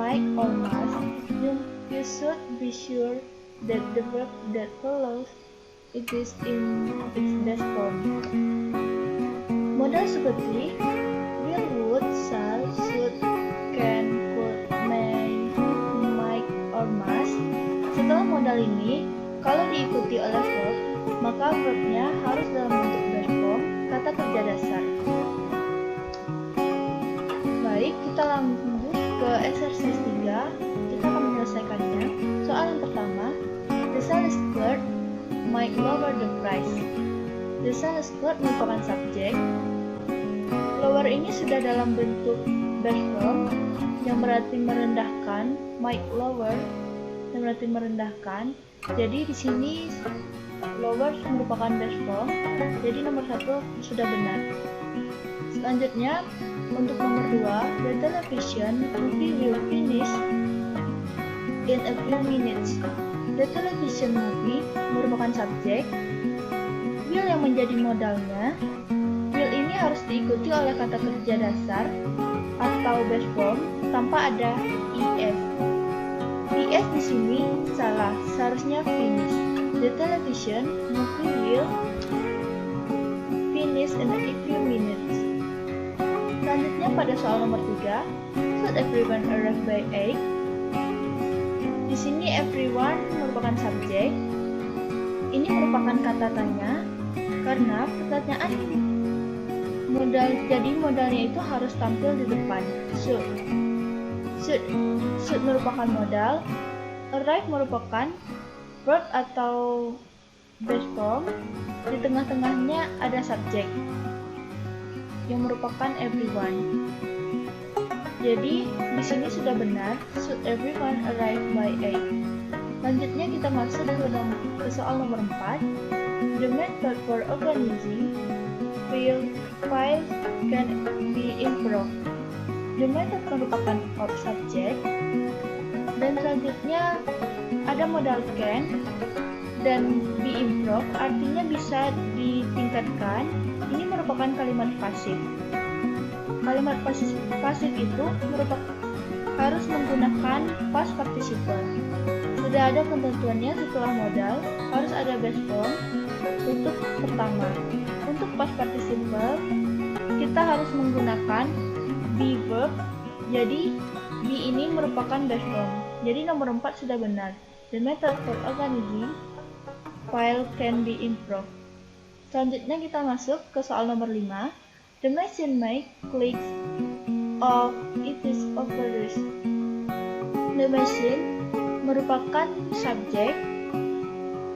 might or must, you should be sure that the verb that follows it is in its best form. Modal seperti will, would, shall, should, can, could, may, might, or must. Setelah modal ini, kalau diikuti oleh verb, maka verbnya harus dalam bentuk best form, kata kerja dasar. Baik, kita lanjut ke exercise 3. Kita akan menyelesaikannya. Soal yang pertama, the sales clerk might lower the price. The sales clerk merupakan subjek. Lower ini sudah dalam bentuk best form, yang berarti merendahkan. Might lower, yang berarti merendahkan. Jadi di sini lower merupakan best form. Jadi nomor 1 sudah benar. Selanjutnya untuk nomor 2, the television movie will finish in a few minutes. The television movie merupakan subjek. Will yang menjadi modalnya. Will ini harus diikuti oleh kata kerja dasar atau best form tanpa ada is. Is di sini salah, seharusnya finish. The television movie will finish in a few minutes. Selanjutnya pada soal nomor 3, should everyone arrive by 8? Di sini everyone merupakan subjek. Ini merupakan kata tanya karena pertanyaan modalnya itu harus tampil di depan. Should merupakan modal, arrive merupakan verb atau best form. Di tengah-tengahnya ada subjek yang merupakan everyone. Jadi di sini sudah benar, should everyone arrive by 8. Selanjutnya kita masuk ke soal nomor 4. The method for organizing files can be improved. The method merupakan subjek. Dan selanjutnya ada modal can dan be improved, artinya bisa ditingkatkan. Ini merupakan kalimat pasif. Kalimat pasif itu harus menggunakan past participle. Sudah ada ketentuannya, setelah modal harus ada best form untuk pertama. Untuk past participle kita harus menggunakan be verb. Jadi be ini merupakan best form. Jadi nomor 4 sudah benar. The method for organizing file can be improved. Selanjutnya kita masuk ke soal nomor 5. The machine may click of it is overused. The machine merupakan subjek.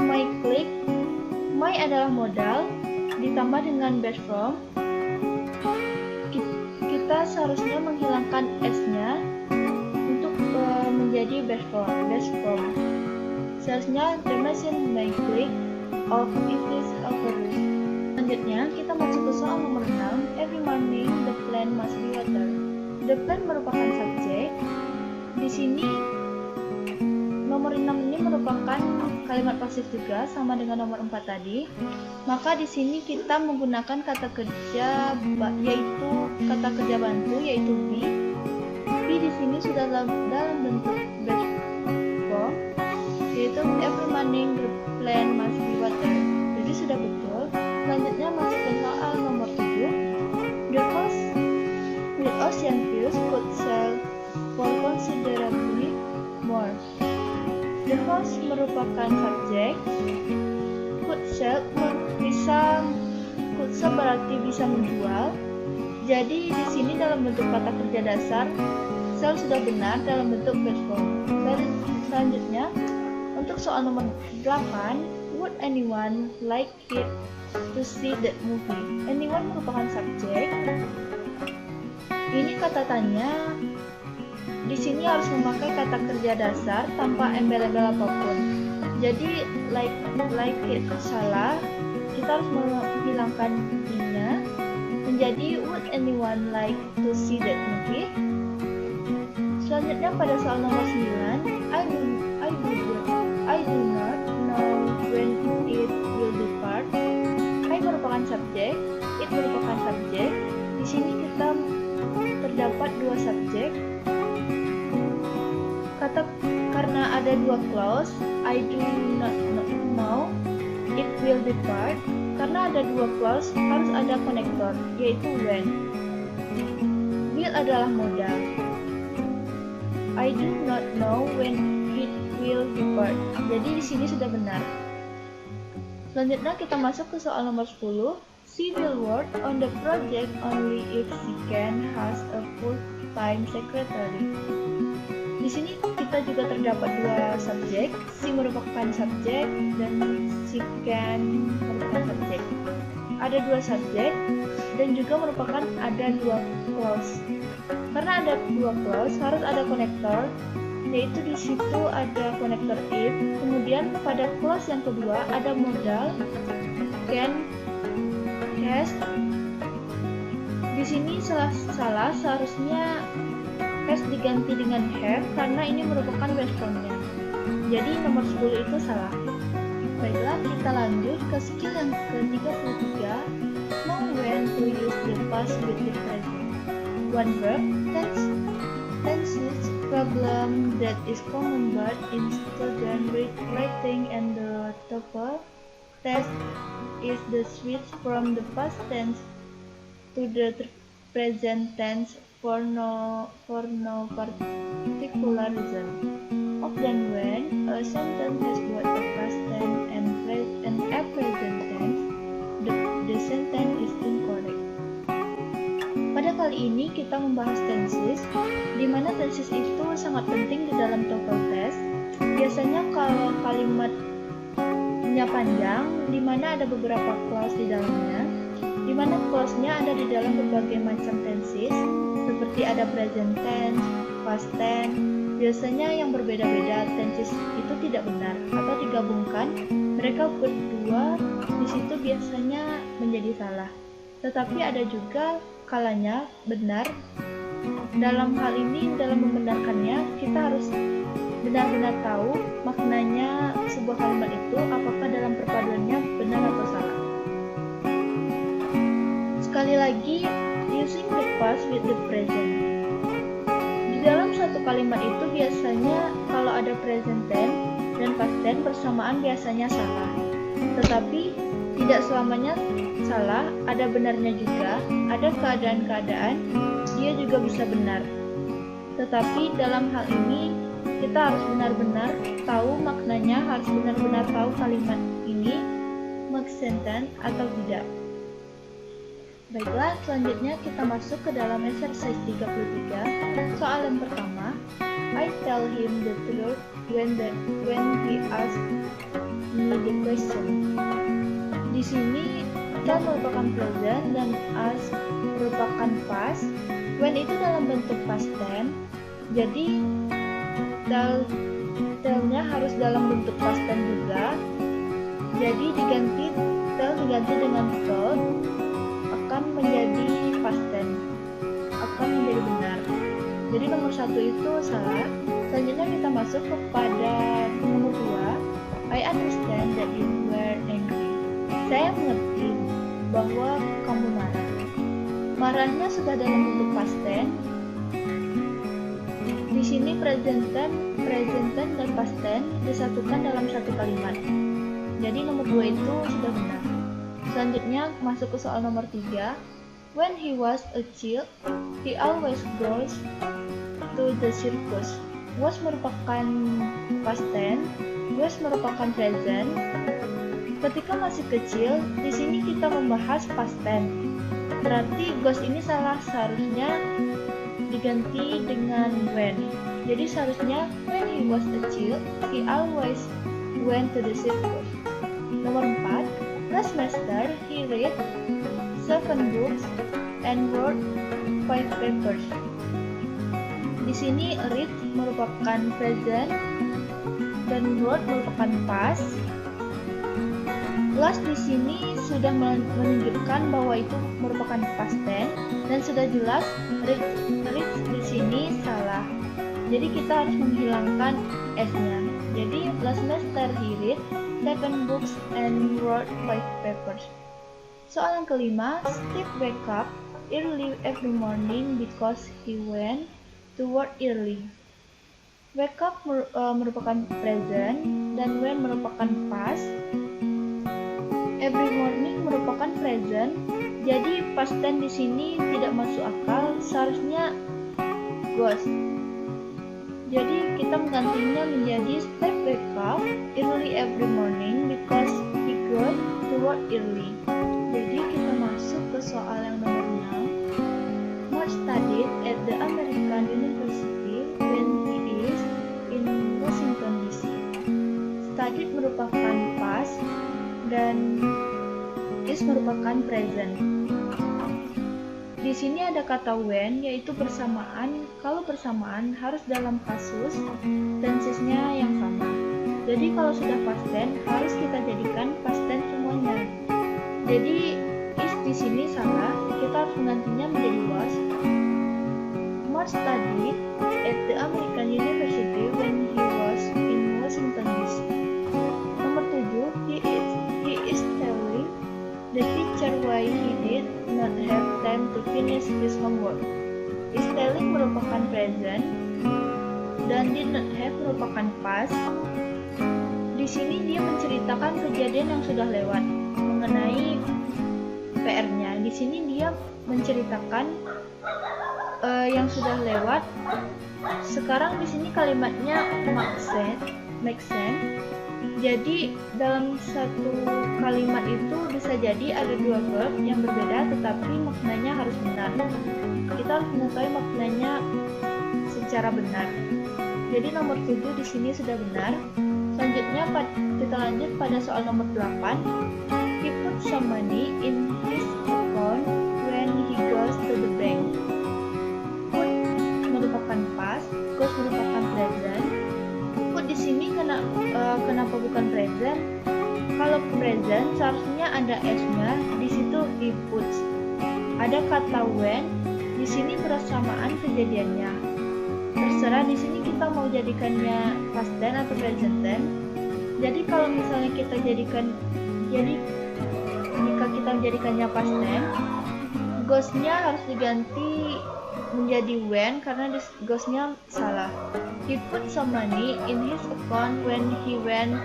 May click, may adalah modal ditambah dengan best form. Kita seharusnya menghilangkan s-nya untuk menjadi best form. Seharusnya the machine may click of it is overused. Selanjutnya kita masuk ke soal nomor 6. Every morning the plant must be watered. The plant merupakan subjek. Di sini nomor 6 ini merupakan kalimat pasif juga, sama dengan nomor 4 tadi. Maka di sini kita menggunakan kata kerja bantu yaitu be. Be di sini sudah dalam bentuk best form, yaitu every morning the plant must be watered. Jadi sudah betul. Selanjutnya masuk ke soal nomor 7. The house with ocean views could sell for considerably more. The house merupakan subjek. Could sell berarti bisa menjual. Jadi di sini dalam bentuk kata kerja dasar sell sudah benar dalam bentuk best form. Selanjutnya untuk soal nomor 8, would anyone like it to see that movie? Anyone merupakan subjek. Ini kata tanya. Di sini harus memakai kata kerja dasar tanpa embel-embel apapun. Jadi like it salah. Kita harus menghilangkan i-nya menjadi would anyone like to see that movie? Selanjutnya pada soal nomor 9, I do not know when it will depart. I merupakan subjek, it merupakan subjek. Di sini kita terdapat dua subjek. Karena ada dua clause, I do not know it will depart. Karena ada dua clause, harus ada konektor, yaitu when. Will adalah modal. I do not know when it will depart. Jadi di sini sudah benar. Selanjutnya kita masuk ke soal nomor 10. She will work on the project only if she can has a full-time secretary. Di sini kita juga terdapat dua subjek. She merupakan subjek dan she can merupakan subjek. Ada dua subjek dan juga merupakan ada dua clause. Karena ada dua clause harus ada konektor, yaitu di situ ada konektor if. Kemudian pada clause yang kedua ada modal can, has. Di sini salah seharusnya has diganti dengan have karena ini merupakan base formnya. Jadi nomor 10 itu salah. Baiklah, kita lanjut ke skill yang ke-33. Know when to use the past with the present. One verb, tenses, problem that is common but in student writing and the TOEFL test is the switch from the past tense to the present tense for no particular reason. Often when a sentence has both a past tense and a present tense, the sentence is incorrect. Pada kali ini kita membahas tenses, di mana tenses itu sangat penting di dalam TOEFL test. Biasanya kalau kalimatnya panjang, di mana ada beberapa clause di dalamnya, di mana clause-nya ada di dalam berbagai macam tenses, seperti ada present tense, past tense. Biasanya yang berbeda-beda tenses itu tidak benar atau digabungkan, mereka berdua di situ biasanya menjadi salah. Tetapi ada juga kalanya benar. Dalam hal ini, dalam membenarkannya, kita harus benar-benar tahu maknanya sebuah kalimat itu, apakah dalam perpaduannya benar atau salah. Sekali lagi, using the past with the present. Di dalam satu kalimat itu biasanya kalau ada present tense dan past tense bersamaan biasanya salah. Tetapi tidak selamanya salah, ada benarnya juga. Ada keadaan-keadaan dia juga bisa benar. Tetapi dalam hal ini kita harus benar-benar tahu maknanya, harus benar-benar tahu kalimat ini make sentence atau tidak. Baiklah, selanjutnya kita masuk ke dalam exercise 33. Soal yang pertama, I tell him the truth when he asks me the question. Di sini tell merupakan present dan ask merupakan past. When itu dalam bentuk past tense, jadi tell-nya harus dalam bentuk past tense juga. Jadi tell diganti dengan told akan menjadi past tense, akan menjadi benar. Jadi nomor 1 itu salah. Selanjutnya kita masuk kepada nomor 2. I understand that you were angry. Saya mengerti bahwa kamu marah. Marahnya sudah dalam bentuk past tense. Di sini present tense dan past tense disatukan dalam satu kalimat. Jadi nomor 2 itu sudah benar. Selanjutnya masuk ke soal nomor 3. When he was a child, he always goes to the circus. Was merupakan past tense, goes merupakan present. Ketika masih kecil, di sini kita membahas past tense. Berarti goes ini salah, seharusnya diganti dengan when. Jadi seharusnya when he was a child, he always went to the circus. Nomor 4. Last semester, he read 7 books and wrote 5 papers. Di sini read merupakan present dan wrote merupakan past. Last di sini sudah menunjukkan bahwa itu merupakan past tense dan sudah jelas read di sini salah. Jadi kita harus menghilangkan s-nya. Jadi last semester he read 7 books and wrote 5 papers. Soal yang kelima, Steve wake up early every morning because he went to work early. Wake up merupakan present dan when merupakan past. Every morning merupakan present. Jadi past tense di sini tidak masuk akal, seharusnya goes. Jadi kita menggantinya menjadi Steve wake up early every morning because he goes to work early. Jadi kita masuk ke soal yang nomor 6. Mark studied at the American University when he is in Washington DC. Studied merupakan past dan is merupakan present. Di sini ada kata when, yaitu bersamaan. Kalau bersamaan harus dalam kasus tensesnya yang sama. Jadi kalau sudah past tense harus kita jadikan past tense semuanya. Jadi is di sini salah, kita harus menggantinya menjadi was. Mark studied at the American University when he was in Washington DC. Nomor 7, he is telling the teacher why he did not have time to finish his homework. Is telling merupakan present dan did not have merupakan past. Di sini dia menceritakan kejadian yang sudah lewat mengenai PR-nya. Di sini dia menceritakan yang sudah lewat. Sekarang di sini kalimatnya make sense. Jadi dalam satu kalimat itu bisa jadi ada dua verb yang berbeda tetapi maknanya harus benar. Kita harus mengetahui maknanya secara benar. Jadi nomor 7 di sini sudah benar. Selanjutnya kita lanjut pada soal nomor 8. He put some money in his account when he goes to the bank. Put merupakan past, goes merupakan present. Put di sini kenapa bukan present? Kalau present seharusnya ada s-nya, di situ he puts. Ada kata when, di sini bersamaan kejadiannya. Terserah di sini kita mau jadikannya past tense atau present tense. Jadi kalau misalnya jika kita menjadikannya past tense, goes-nya harus diganti menjadi when karena goes-nya salah. He put some money in his account when he went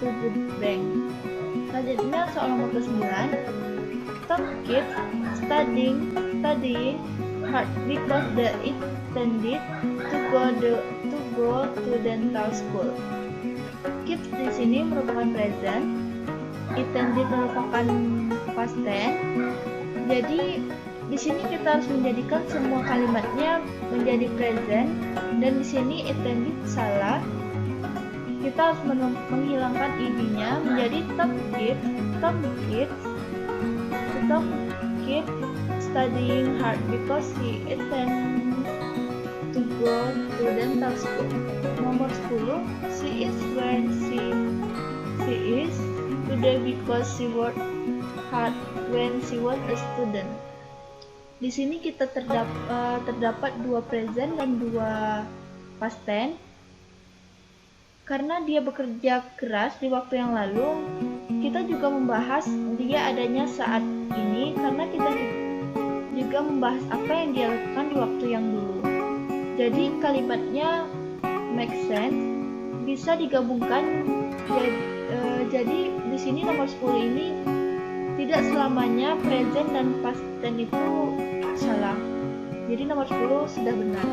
to the bank. Selanjutnya soal nomor 9. Tom keeps studying hard because they intended to go to dental school. Keeps di sini merupakan present, intended merupakan past tense. Jadi di sini kita harus menjadikan semua kalimatnya menjadi present dan di sini intended salah. Kita harus menghilangkan id-nya menjadi Tom keeps studying hard because he intends to go to dental school. Nomor 10, she is where she is today because she worked hard when she was a student. Di sini kita terdapat dua present dan dua past tense. Karena dia bekerja keras di waktu yang lalu, kita juga membahas dia adanya saat ini karena kita juga membahas apa yang dia lakukan di waktu yang dulu. Jadi kalimatnya make sense bisa digabungkan. Jadi di sini nomor 10 ini tidak selamanya present dan past tense itu salah. Jadi nomor 10 sudah benar.